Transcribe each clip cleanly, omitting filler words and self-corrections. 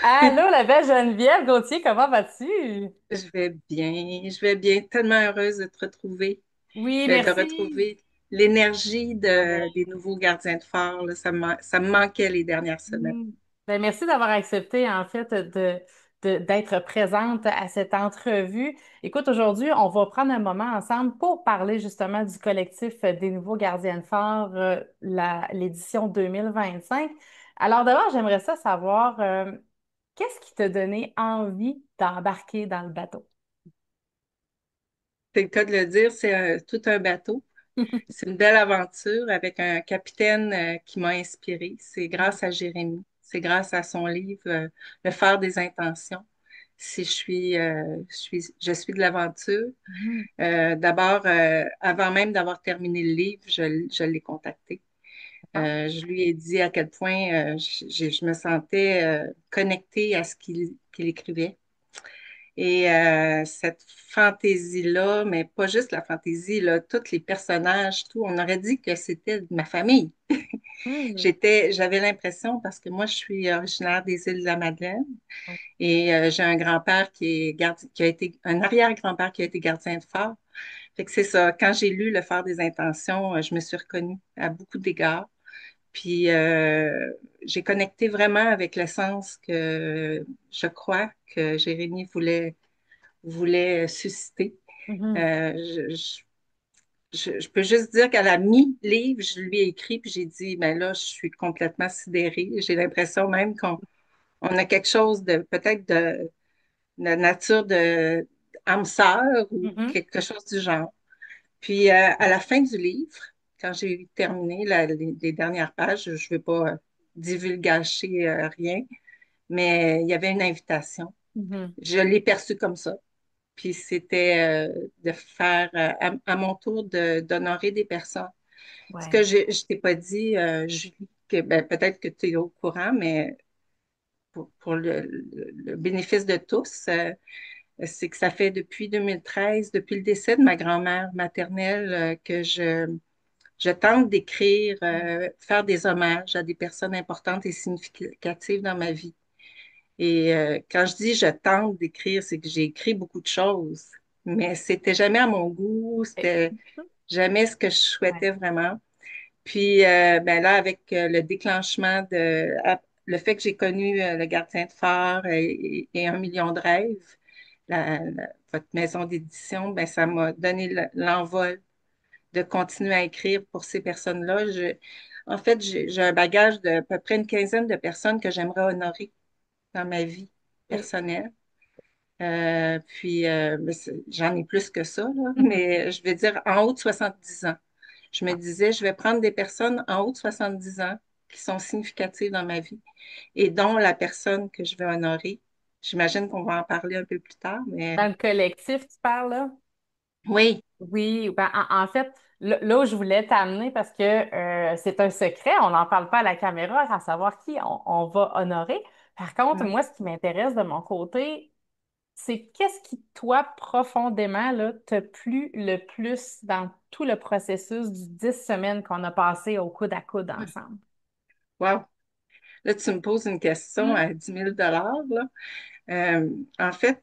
Allô, la belle Geneviève Gauthier, comment vas-tu? Je vais bien. Tellement heureuse de te retrouver, Oui, de merci. retrouver l'énergie Ouais. des nouveaux gardiens de phare. Là. Ça me manquait les dernières semaines. Mm. Ben, merci d'avoir accepté, en fait, d'être présente à cette entrevue. Écoute, aujourd'hui, on va prendre un moment ensemble pour parler justement du collectif des nouveaux gardiens de phare, l'édition 2025. Alors d'abord, j'aimerais ça savoir, qu'est-ce qui t'a donné envie d'embarquer dans le bateau? C'est le cas de le dire, tout un bateau. C'est une belle aventure avec un capitaine qui m'a inspirée. C'est grâce à Jérémy. C'est grâce à son livre Le phare des intentions. Si je suis de l'aventure. Mhm. D'abord, avant même d'avoir terminé le livre, je l'ai contacté. D'accord. Je lui ai dit à quel point je me sentais connectée à ce qu'il écrivait. Et cette fantaisie-là, mais pas juste la fantaisie, là, tous les personnages, tout, on aurait dit que c'était de ma famille. Mhm. J'avais l'impression, parce que moi, je suis originaire des îles de la Madeleine et j'ai un grand-père qui a été, un arrière-grand-père qui a été gardien de phare. Fait que c'est ça. Quand j'ai lu Le phare des intentions, je me suis reconnue à beaucoup d'égards. Puis j'ai connecté vraiment avec l'essence que je crois que Jérémy voulait susciter. Mhm. Euh, je, je- je peux juste dire qu'à la mi-livre, je lui ai écrit, puis j'ai dit, ben là, je suis complètement sidérée. J'ai l'impression même qu'on a quelque chose de peut-être de nature de âme sœur ou Mhm. quelque chose du genre. Puis à la fin du livre, quand j'ai terminé les dernières pages, je ne veux pas divulgacher rien, mais il y avait une invitation. Mhm. Je l'ai perçue comme ça. Puis c'était de faire à mon tour d'honorer des personnes. Ce que Ouais. je t'ai pas dit, Julie, que ben, peut-être que tu es au courant, mais pour le bénéfice de tous, c'est que ça fait depuis 2013, depuis le décès de ma grand-mère maternelle, que je tente d'écrire, faire des hommages à des personnes importantes et significatives dans ma vie. Et quand je dis je tente d'écrire, c'est que j'ai écrit beaucoup de choses, mais c'était jamais à mon goût, Eh, c'était jamais ce que je ouais. souhaitais vraiment. Puis ben là, avec le déclenchement le fait que j'ai connu le gardien de phare et 1 million de rêves, votre maison d'édition, ben ça m'a donné l'envol de continuer à écrire pour ces personnes-là. En fait, j'ai un bagage de à peu près une quinzaine de personnes que j'aimerais honorer dans ma vie Eh, personnelle. Puis, mais j'en ai plus que ça, là, mhm. mais je vais dire en haut de 70 ans. Je me Ah, disais, je vais prendre des personnes en haut de 70 ans qui sont significatives dans ma vie et dont la personne que je vais honorer. J'imagine qu'on va en parler un peu plus tard, mais dans le collectif, tu parles là? oui. Oui, ben, en fait, là où je voulais t'amener, parce que c'est un secret, on n'en parle pas à la caméra, à savoir qui on va honorer. Par contre, Ouais. moi, ce qui m'intéresse de mon côté, c'est qu'est-ce qui, toi, profondément, là, t'a plu le plus dans tout le processus du 10 semaines qu'on a passé au coude à coude ensemble? Wow. Là, tu me poses une question Mm. à 10 000 là. En fait,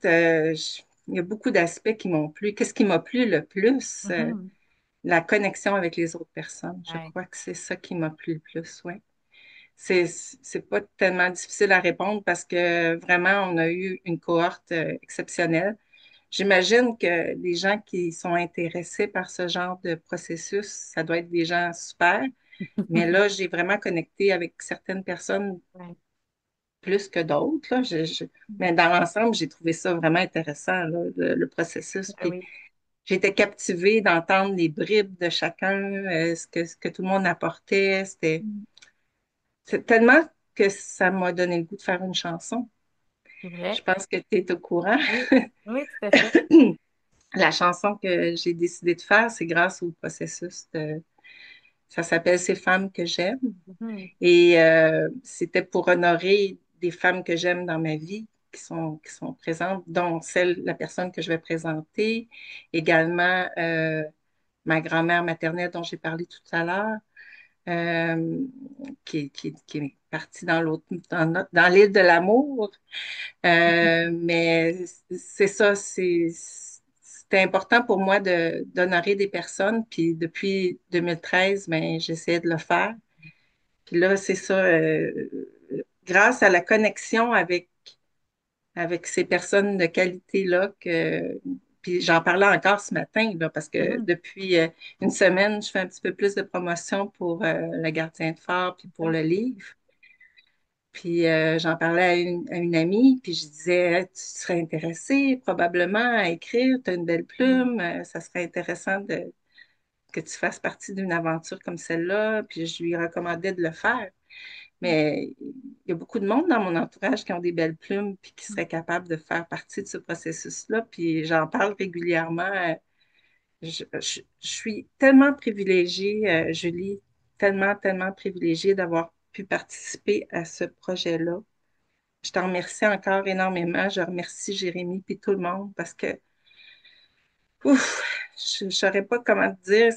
il y a beaucoup d'aspects qui m'ont plu. Qu'est-ce qui m'a plu le plus? Mhm. La connexion avec les autres personnes. Je Ouais. crois que c'est ça qui m'a plu le plus, oui. C'est pas tellement difficile à répondre parce que vraiment, on a eu une cohorte exceptionnelle. J'imagine que les gens qui sont intéressés par ce genre de processus, ça doit être des gens super. Mais là, j'ai vraiment connecté avec certaines personnes Ouais. plus que d'autres, là. Mais dans l'ensemble, j'ai trouvé ça vraiment intéressant, là, le processus. Ben Puis oui. j'étais captivée d'entendre les bribes de chacun, ce que tout le monde apportait. Mm. C'est tellement que ça m'a donné le goût de faire une chanson. C'est Je vrai. pense que tu es au courant. Oui. Oui, tout à fait. La chanson que j'ai décidé de faire, c'est grâce au processus ça s'appelle Ces femmes que j'aime. Mhm. Et c'était pour honorer des femmes que j'aime dans ma vie qui sont présentes, dont la personne que je vais présenter, également ma grand-mère maternelle dont j'ai parlé tout à l'heure. euh, qui est parti dans l'autre, dans l'île de l'amour. Mais c'est ça, c'était important pour moi d'honorer des personnes. Puis depuis 2013, ben, j'essayais de le faire. Puis là, c'est ça, grâce à la connexion avec ces personnes de qualité-là, puis j'en parlais encore ce matin, là, parce que Mhm. depuis une semaine, je fais un petit peu plus de promotion pour Le Gardien de Phare, puis pour le livre. Puis j'en parlais à une amie, puis je disais, hey, tu serais intéressée probablement à écrire, tu as une belle Mhm. plume, ça serait intéressant que tu fasses partie d'une aventure comme celle-là, puis je lui recommandais de le faire. Mais il y a beaucoup de monde dans mon entourage qui ont des belles plumes, puis qui seraient capables de faire partie de ce processus-là, puis j'en parle régulièrement. Je suis tellement privilégiée, Julie, tellement, tellement privilégiée d'avoir pu participer à ce projet-là. Je t'en remercie encore énormément. Je remercie Jérémy et tout le monde parce que, ouf, je ne saurais pas comment te dire.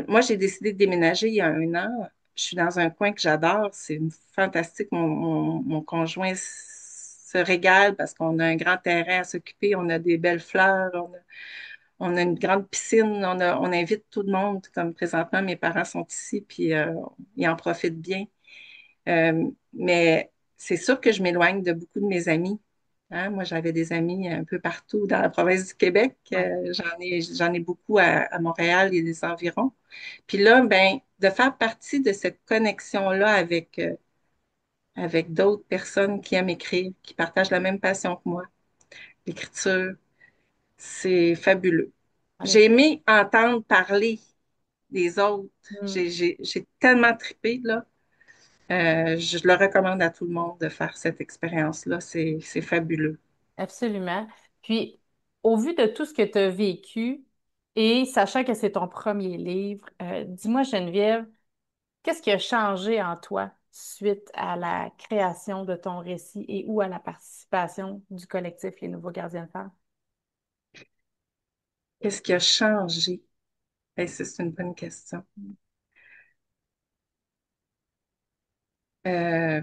Moi, j'ai décidé de déménager il y a un an. Je suis dans un coin que j'adore. C'est fantastique. Mon conjoint se régale parce qu'on a un grand terrain à s'occuper. On a des belles fleurs. On a une grande piscine. On invite tout le monde. Comme présentement, mes parents sont ici, puis ils en profitent bien. Mais c'est sûr que je m'éloigne de beaucoup de mes amis. Hein. Moi, j'avais des amis un peu partout dans la province du Québec. Ouais. J'en ai beaucoup à Montréal et les environs. Puis là, ben, de faire partie de cette connexion-là avec d'autres personnes qui aiment écrire, qui partagent la même passion que moi, l'écriture, c'est fabuleux. J'ai Honnêtement. aimé entendre parler des autres. Mm. J'ai tellement trippé, là. Je le recommande à tout le monde de faire cette expérience-là. C'est fabuleux. Absolument. Puis, au vu de tout ce que tu as vécu et sachant que c'est ton premier livre, dis-moi, Geneviève, qu'est-ce qui a changé en toi suite à la création de ton récit et ou à la participation du collectif Les Nouveaux Gardiens de Phare? Qu'est-ce qui a changé? Ça, c'est une bonne question. Je ne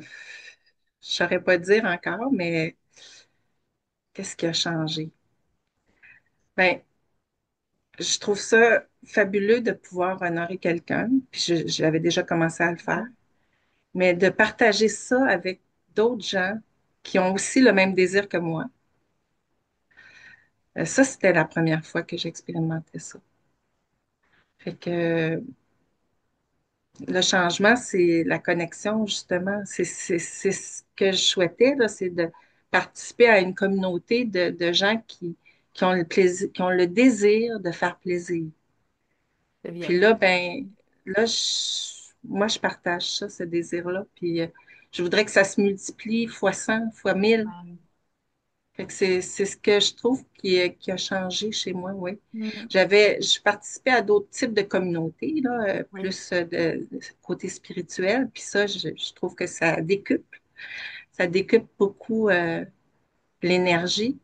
saurais pas dire encore, mais qu'est-ce qui a changé? Ben, je trouve ça fabuleux de pouvoir honorer quelqu'un, puis j'avais déjà commencé à le faire, Mhm. mais de partager ça avec d'autres gens qui ont aussi le même désir que moi. Ça, c'était la première fois que j'expérimentais ça. Fait que le changement, c'est la connexion, justement. C'est ce que je souhaitais, là, c'est de participer à une communauté de gens qui ont le plaisir, qui ont le désir de faire plaisir. De Puis bienveillant. là, ben, là, moi, je partage ça, ce désir-là. Puis je voudrais que ça se multiplie fois 100, fois 1000. Fait que c'est ce que je trouve qui a changé chez moi, oui. Mm. Je participais à d'autres types de communautés, là, Oui, plus de côté spirituel, puis ça, je trouve que ça décuple beaucoup l'énergie.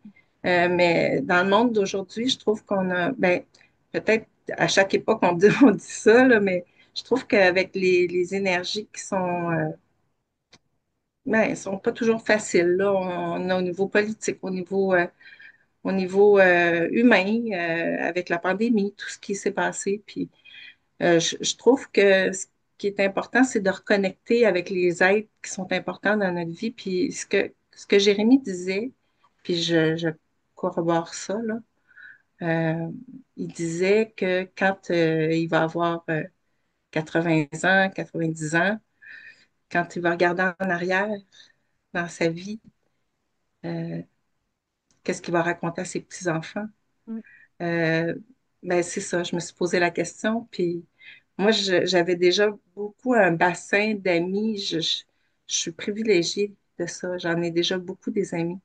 Mais dans le monde d'aujourd'hui, je trouve qu'on a, ben, peut-être à chaque époque, on dit ça, là, mais je trouve qu'avec les énergies qui sont, ben, elles sont pas toujours faciles, là. On a au niveau politique, au niveau humain, avec la pandémie, tout ce qui s'est passé. Puis je trouve que ce qui est important, c'est de reconnecter avec les êtres qui sont importants dans notre vie. Puis ce que Jérémy disait, puis je corrobore ça, là, euh, il disait que quand il va avoir 80 ans, 90 ans, quand il va regarder en arrière dans sa vie, euh, qu'est-ce qu'il va raconter à ses petits-enfants? mm, Euh, ben, c'est ça, je me suis posé la question. Puis moi, j'avais déjà beaucoup un bassin d'amis. Je suis privilégiée de ça. J'en ai déjà beaucoup des amis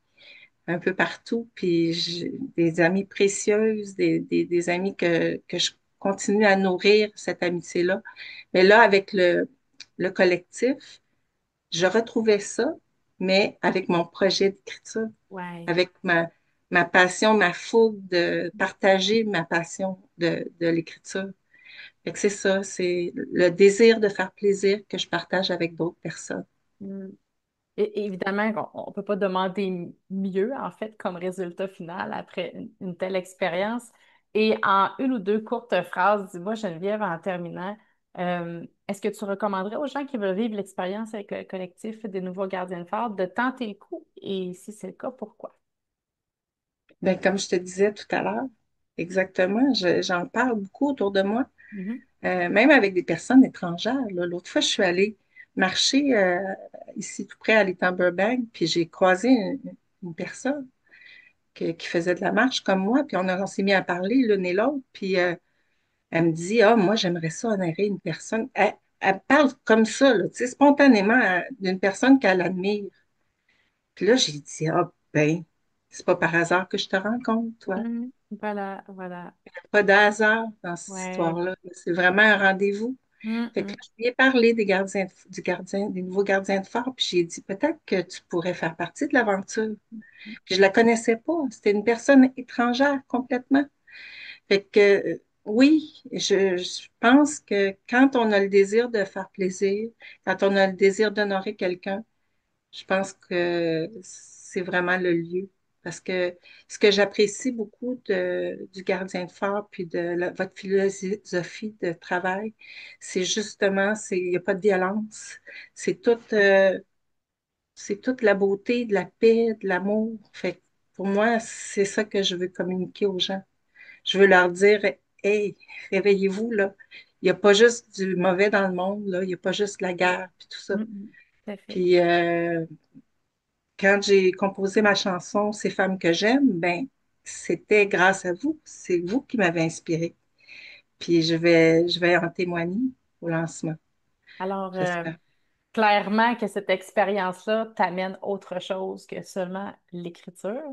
un peu partout. Puis des amis précieuses, des amis que je continue à nourrir cette amitié-là. Mais là, avec le collectif, je retrouvais ça, mais avec mon projet d'écriture, ouais. avec ma passion, ma fougue de partager ma passion de l'écriture. Fait que c'est ça, c'est le désir de faire plaisir que je partage avec d'autres personnes. Mm. Et évidemment, on ne peut pas demander mieux, en fait, comme résultat final après une telle expérience. Et en une ou deux courtes phrases, dis-moi, Geneviève, en terminant, est-ce que tu recommanderais aux gens qui veulent vivre l'expérience avec le collectif des nouveaux gardiens de phare de tenter le coup? Et si c'est le cas, pourquoi? Ben, comme je te disais tout à l'heure, exactement, j'en parle beaucoup autour de moi, Mhm. même avec des personnes étrangères. Là. L'autre fois, je suis allée marcher ici tout près à l'étang Burbank, puis j'ai croisé une personne qui faisait de la marche comme moi, puis on s'est mis à parler l'une et l'autre, puis elle me dit, ah, moi, j'aimerais ça honorer une personne. Elle parle comme ça, là, tu sais, spontanément, d'une personne qu'elle admire. Puis là, j'ai dit, ah, ben, c'est pas par hasard que je te rencontre, toi. Mhm. Voilà, voilà. Pas de hasard dans cette Ouais. histoire-là. C'est vraiment un rendez-vous. Fait que Mhm. là, je lui ai parlé des gardiens, des nouveaux gardiens de phare, puis j'ai dit, peut-être que tu pourrais faire partie de l'aventure. Puis je la connaissais pas. C'était une personne étrangère complètement. Fait que oui, je pense que quand on a le désir de faire plaisir, quand on a le désir d'honorer quelqu'un, je pense que c'est vraiment le lieu. Parce que ce que j'apprécie beaucoup du gardien de phare puis de votre philosophie de travail, c'est justement, il n'y a pas de violence. C'est c'est toute la beauté, de la paix, de l'amour. Fait que pour moi, c'est ça que je veux communiquer aux gens. Je veux leur dire, hey, réveillez-vous, là. Il n'y a pas juste du mauvais dans le monde, là. Il n'y a pas juste la guerre, puis tout ça. Mhm. Tout à fait. Puis quand j'ai composé ma chanson Ces femmes que j'aime, ben, c'était grâce à vous. C'est vous qui m'avez inspirée. Puis je vais en témoigner au lancement, Alors, j'espère. clairement que cette expérience-là t'amène autre chose que seulement l'écriture.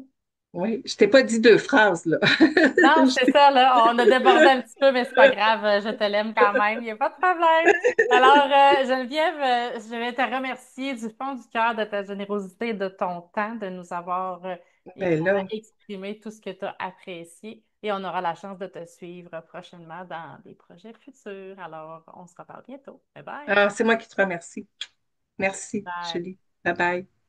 Oui, je t'ai pas dit deux phrases, là. Non, Je c'est t'ai- ça, là. On a débordé un petit peu, mais c'est pas grave. Je te l'aime quand même. Il n'y a pas de problème. Alors, Geneviève, je vais te remercier du fond du cœur de ta générosité et de ton temps de nous avoir Ben évidemment là, exprimé tout ce que tu as apprécié. Et on aura la chance de te suivre prochainement dans des projets futurs. Alors, on se reparle bientôt. Bye bye. c'est moi qui te remercie. Merci, Bye. Julie. Bye bye.